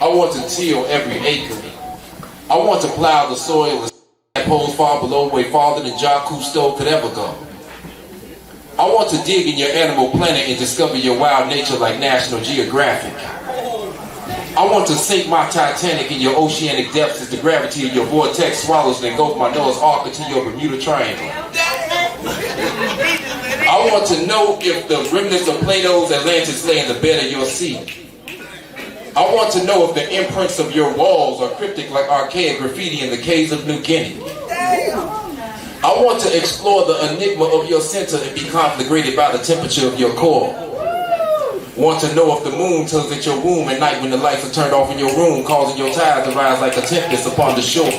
I want to till every acre. I want to plow the soil and poles far below way farther than Jacques Cousteau could ever go. I want to dig in your animal planet and discover your wild nature like National Geographic. I want to sink my Titanic in your oceanic depths as the gravity of your vortex swallows and engulf my Noah's Ark into your Bermuda Triangle. I want to know if the remnants of Plato's Atlantis lay in the bed of your sea. I want to know if the imprints of your walls are cryptic like archaic graffiti in the caves of New Guinea. I want to explore the enigma of your center and be conflagrated by the temperature of your core. Want to know if the moon tugs at your womb at night when the lights are turned off in your room, causing your tides to rise like a tempest upon the shore.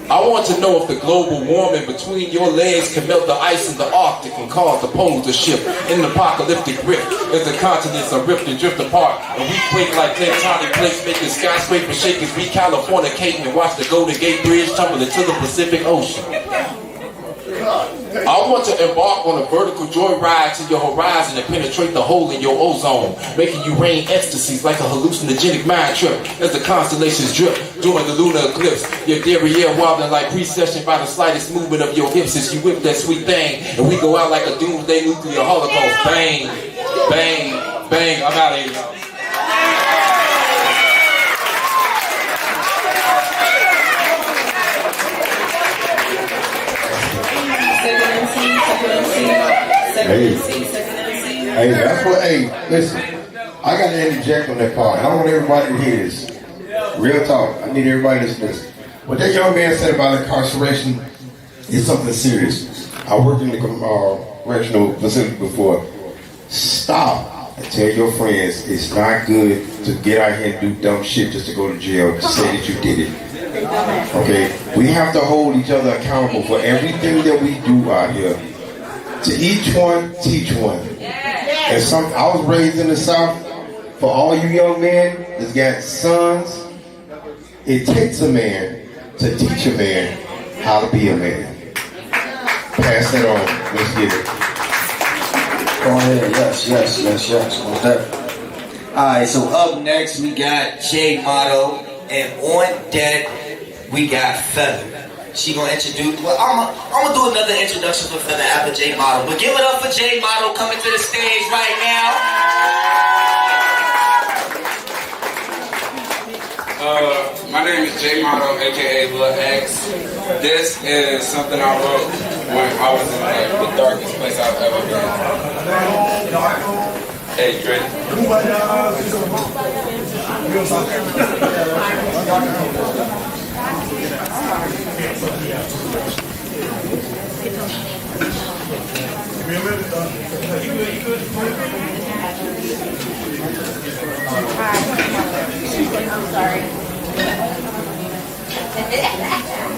I want to know if the global warming between your legs can melt the ice in the Arctic and cause the poles to shift in an apocalyptic rift as the continents are ripped and drift apart and we quake like tectonic plates, making skyscrapers shake as we Californicating and watch the Golden Gate Bridge tumble into the Pacific Ocean. I want to embark on a vertical joyride to your horizon and penetrate the hole in your ozone, making you rain ecstasies like a hallucinogenic mind trip as the constellations drip during the lunar eclipse. Your derriere wobbling like precession by the slightest movement of your hips as you whip that sweet thing, and we go out like a doomsday nuclear holocaust. Bang, bang, bang. I'm out of here, y'all. Hey, that's what, hey, listen, I got to interject on that part. I don't want everybody to hear this. Real talk, I need everybody to listen. What that young man said about incarceration is something serious. I worked in the correctional facility before. Stop and tell your friends it's not good to get out here and do dumb shit just to go to jail to say that you did it. Okay? We have to hold each other accountable for everything that we do out here. To each one, teach one. And I was raised in the South. For all you young men that's got sons, it takes a man to teach a man how to be a man. Pass that on. Let's get it. Go ahead, yes. What's that? Alright, so up next we got J Motto, and on deck we got Feather. She gonna introduce, well, I'm gonna do another introduction for Feather after J Motto. But give it up for J Motto coming to the stage right now. My name is J Motto, aka Lil X. This is something I wrote when I was in the darkest place I've ever been. Hey, Dre. I'm sorry.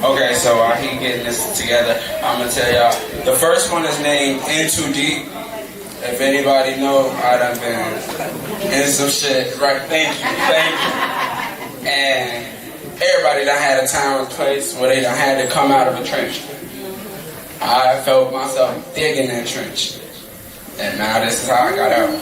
Okay, so I keep getting this together. I'm gonna tell y'all. The first one is named In Too Deep. If anybody know, I done been in some shit. Right? Thank you. And everybody done had a time and place where they done had to come out of a trench. I felt myself digging that trench. And now this is how I got out.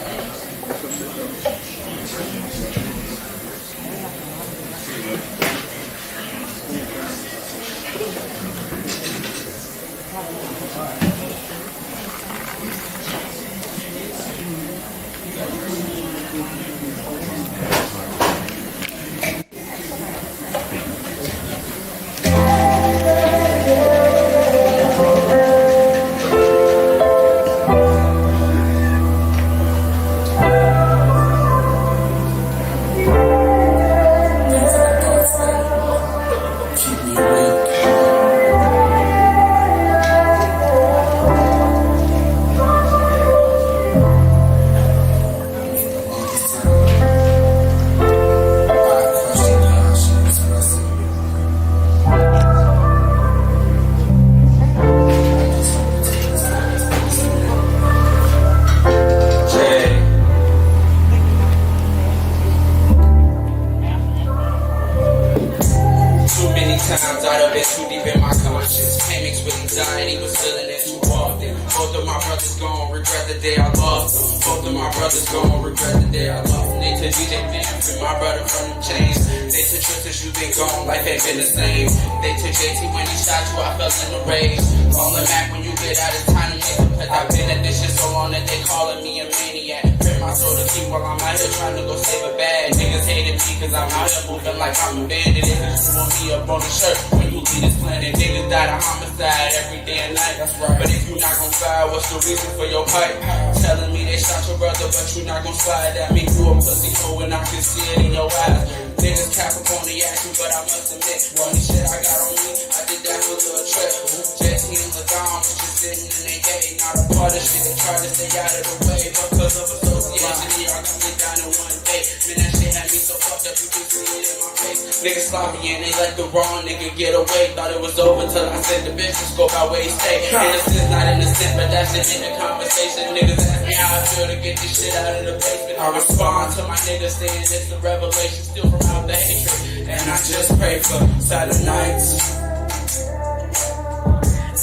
Niggas sloppy and they let the wrong nigga get away. Thought it was over till I said the bitch just go by where he stay. Innocent, not innocent, but that's the end of conversation. Niggas ask me how I feel to get this shit out of the basement. I respond to my niggas saying it's a revelation, still from out the hatred. And I just pray for silent nights.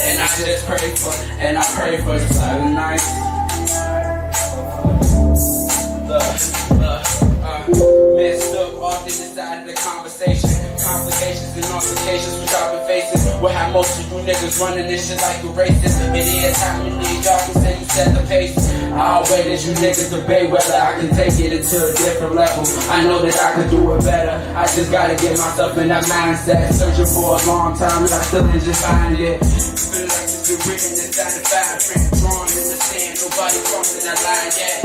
And I just pray for, and I pray for silent nights. Messed up often inside of the conversation. Complications and altercations which I've been facing. We'll have most of you niggas running this shit like a racist. It is happening, y'all can say you set the pace. I'll wait as you niggas debate whether I can take it into a different level. I know that I could do it better. I just gotta get myself in that mindset. Searching for a long time and I still ain't just find it. Feel like it's been written inside the fine print, drawn in the sand. Nobody crossing that line yet.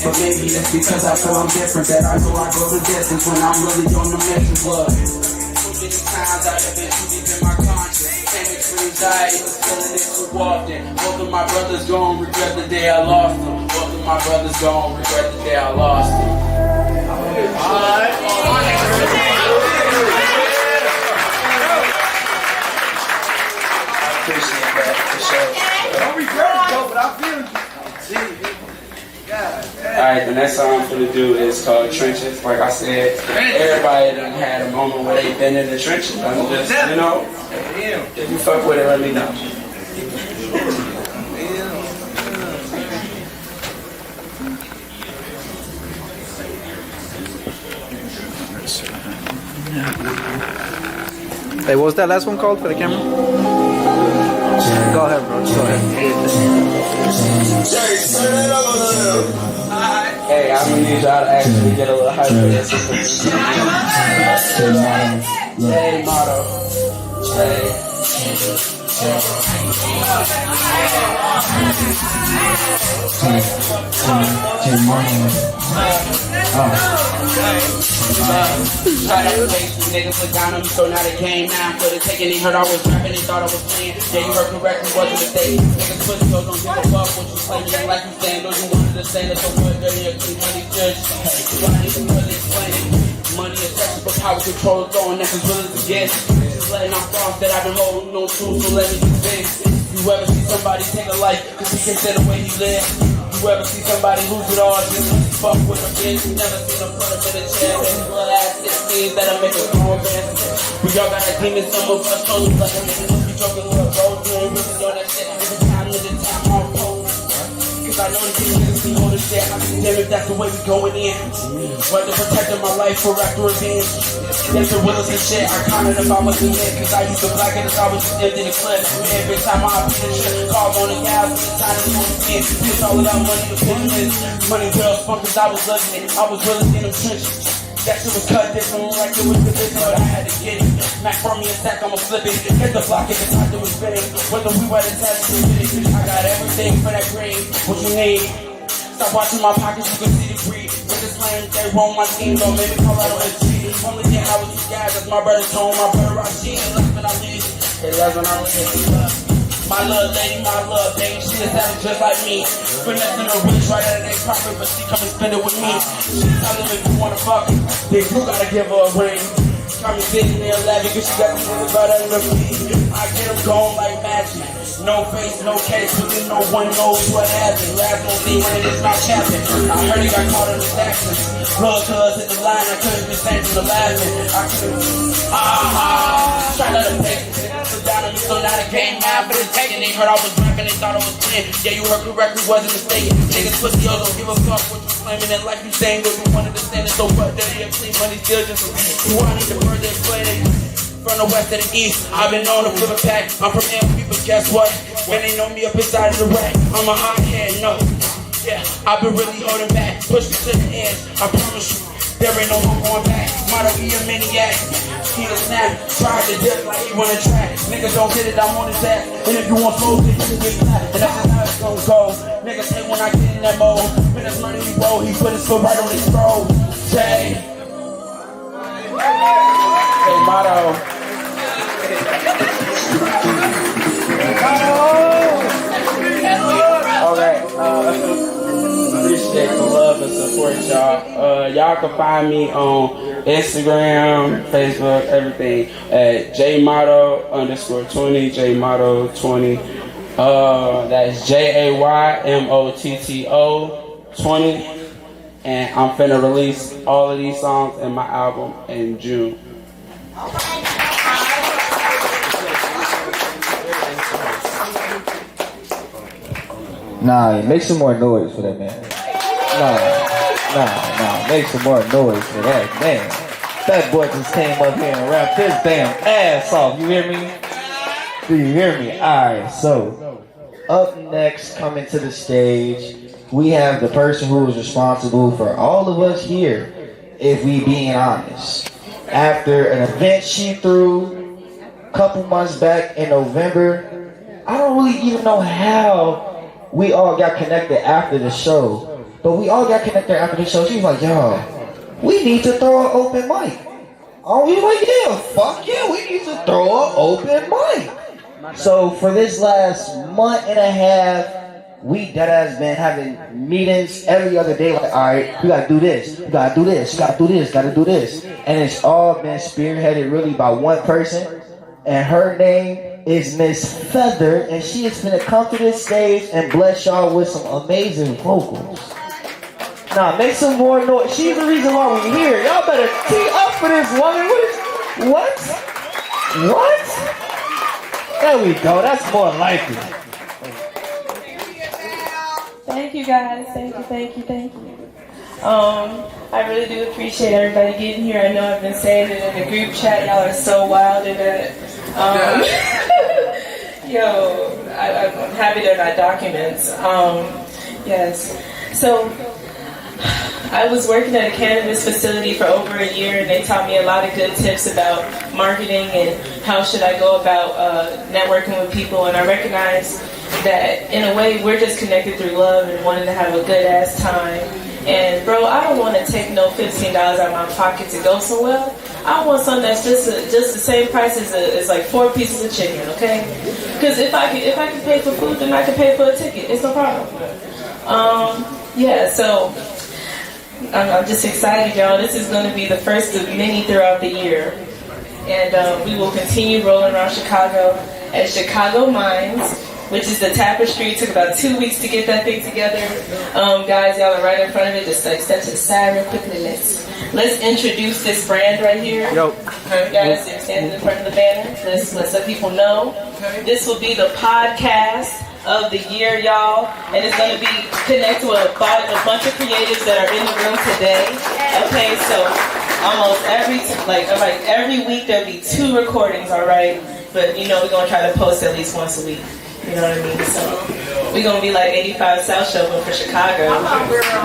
But maybe that's because I feel I'm different, that I go the distance when I'm really on the mission. Blood. Too many times I have been too deep in my conscience. Can't explain anxiety, but feeling it too often. Both of my brothers gon' regret the day I lost them. Both of my brothers gon' regret the day I lost them. I appreciate that for sure. Don't regret it though, but I feel you. Alright, the next song I'm gonna do is called Trenches. Like I said, everybody done had a moment where they been in the trenches. I'm just, you know, if you fuck with it, let me know. Hey, what was that last one called for the camera? Go ahead, bro. Go ahead. Hey, I'm gonna need y'all to actually get a little hype for this. Hey, motto. Hey. Try to face you niggas look down on me, so now they came now. Could've taken it, heard I was rapping, they thought I was playing. Yeah, you heard correctly, wasn't a mistake. Niggas pussy, so don't give a fuck what you claim. You ain't like you saying, though you wanted to say that so good, dirty, or clean money judge. You don't even really explain it. Money is sexy, but power control is throwing that's as real as it gets. Just letting off thoughts that I've been holding on to, so let me do this. You ever see somebody take a life, cause he can say the way he live? You ever see somebody lose it all just to fuck with a bitch? You never seen him put him in a chair and blood ass 16 that'll make a grown man. We all got a demon, some of us told us like a nigga must be joking with a road. You ain't really on that shit, every time to the time on post. Cause I know these niggas be on the shit, I mean damn if that's the way we going in. Whether protecting my life or after revenge. That's the willis and shit, I counted if I wasn't in. Cause I used to black it as I was just empty the clip. Every time I beat the shit, called on the gas, and the time to do it again. It's all about money, the business. Money girls, fun cause I was loving it. I was really in them trenches. That shit was cut different, like it was the business, but I had to get it. Mac for me a stack, I'ma flip it. Hit the block, hit the top, it was spinning. Whether we were attached to it, I got everything for that green. What you need? Stop watching my pockets, you can see the greed. Niggas claim they roll my team, don't make me call out on the G. Only thing I was these guys, that's my brother's home, my brother Rashid. Love when I leave, they love when I leave. My little lady, my little baby, she is having just like me. Finessing her rich right out of their pocket, but she come and spend it with me. She tell them if you wanna fuck it, then you gotta give her a ring. Got me sitting there laughing, cause she got me niggas right under me. I get them going like magic. No face, no case, but then no one knows what happened. Last one thing when it is not happening. I heard he got caught in his actions. Blood cuz hit the line, I couldn't be saying to the laughing. I couldn't, try not to take it. Down on me, so now the game now, but it's taking. They heard I was rapping, they thought I was playing. Yeah, you heard correctly, wasn't mistaken. Niggas pussy, yo, don't give a fuck what you claiming. And like you saying, what you wanted to stand it, so what? Dirty and clean money still just you want need to further explain it. From the west to the east, I've been known to flip a pack. I'm from MP, but guess what? Man, they know me up inside of the rack. I'm a hot head, no. Yeah, I've been really holding back. Push me to the edge, I promise you. There ain't no more going back. Model be a maniac. He a snap, tried to dip like he wanna track. Niggas don't get it, I'm on his ass. And if you want smoke, then you can get clapped. And that's how it's gonna go. Niggas hate when I get in that mode. When it's money he roll, he put his foot right on his throat. Jay. Hey, motto. Okay, appreciate the love and support, y'all. Y'all can find me on Instagram, Facebook, everything at jmotto_20, jmotto20. That's JAYMOTTO 20. And I'm finna release all of these songs in my album in June. Nah, make some more noise for that, man. Nah, make some more noise for that, man. That boy just came up here and rapped his damn ass off, you hear me? Do you hear me? Alright, so, up next, coming to the stage, we have the person who is responsible for all of us here, if we being honest. After an event she threw a couple months back in November, I don't really even know how we all got connected after the show, but we all got connected after the show. She was like, yo, we need to throw an open mic. Oh, we like, yeah, fuck yeah, we need to throw an open mic. So for this last month and a half, we deadass been having meetings every other day, like, all right, we gotta do this, we gotta do this, we gotta do this, gotta do this. And it's all been spearheaded really by one person, and her name is Miss Feather, and she is gonna come to this stage and bless y'all with some amazing vocals. Now, make some more noise. She's the reason why we're here. Y'all better tee up for this woman. What? There we go. That's more likely. Thank you, guys. Thank you. I really do appreciate everybody getting here. I know I've been saying it in the group chat. Y'all are so wild in it. Yo, I'm happy they're not documents. Yes. So, I was working at a cannabis facility for over a year, and they taught me a lot of good tips about marketing and how should I go about networking with people. And I recognized that in a way we're just connected through love and wanting to have a good ass time. And bro, I don't want to take no $15 out of my pocket to go somewhere. I want something that's just the same price as like 4 pieces of chicken, okay? Because if I can pay for food, then I can pay for a ticket. It's no problem. Yeah, so I'm just excited, y'all. This is going to be the first of many throughout the year. And we will continue rolling around Chicago at Chicago Minds, which is the tapestry. It took about 2 weeks to get that thing together. Guys, y'all are right in front of it. Just like step to the side real quickly. Let's introduce this brand right here. Yo. Guys, they're standing in front of the banner. Let's let people know. This will be the podcast of the year, y'all, and it's going to be connected with a bunch of creatives that are in the room today. Okay, so almost every week there'll be 2 recordings, all right? But you know we're going to try to post at least once a week. You know what I mean? So we're going to be like 85 South Show, but for Chicago.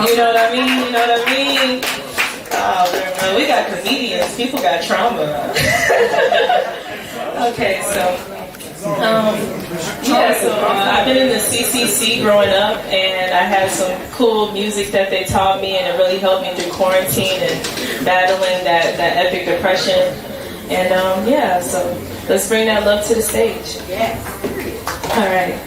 You know what I mean? You know what I mean? Oh, man, we got comedians. People got trauma. Okay, so I've been in the CCC growing up, and I had some cool music that they taught me, and it really helped me through quarantine and battling that epic depression. And yeah, so let's bring that love to the stage. Yeah. All right.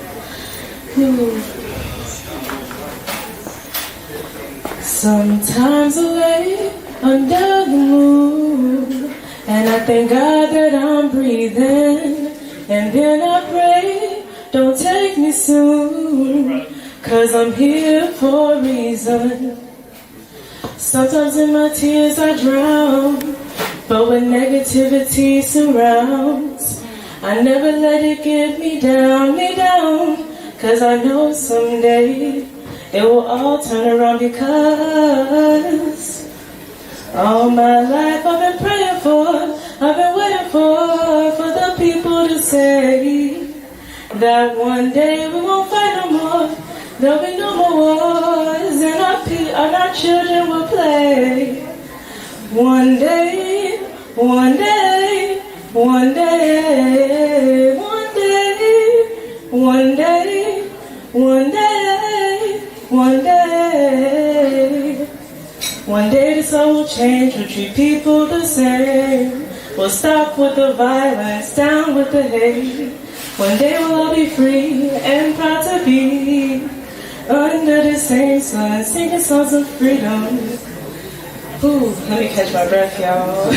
Sometimes away under the moon, and I thank God that I'm breathing. And then I pray, don't take me soon, 'cause I'm here for a reason. Sometimes in my tears I drown, but when negativity surrounds, I never let it get me down, 'cause I know someday it will all turn around, because all my life I've been praying for, I've been waiting for the people to say that one day we won't fight no more, there'll be no more wars, and our children will play. One day, one day, one day, one day, one day, one day, one day. One day this all will change, we'll treat people the same. We'll stop with the violence, down with the hate. One day we'll all be free and proud to be under the same sun, singing songs of freedom. Ooh, let me catch my breath, y'all.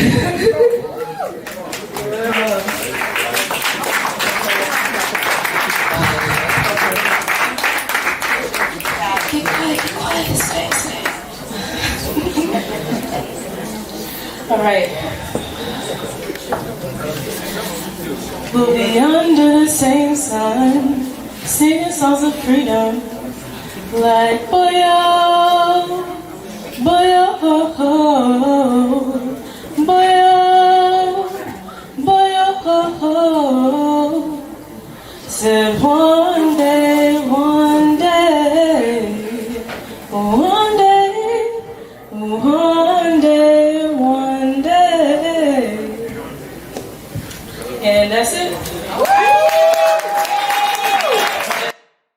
Get quiet, stay. All right. We'll be under the same sun, singing songs of freedom, like boy-oh, boy-oh, boy-oh, boy-oh. Said one day, one day, one day, one day.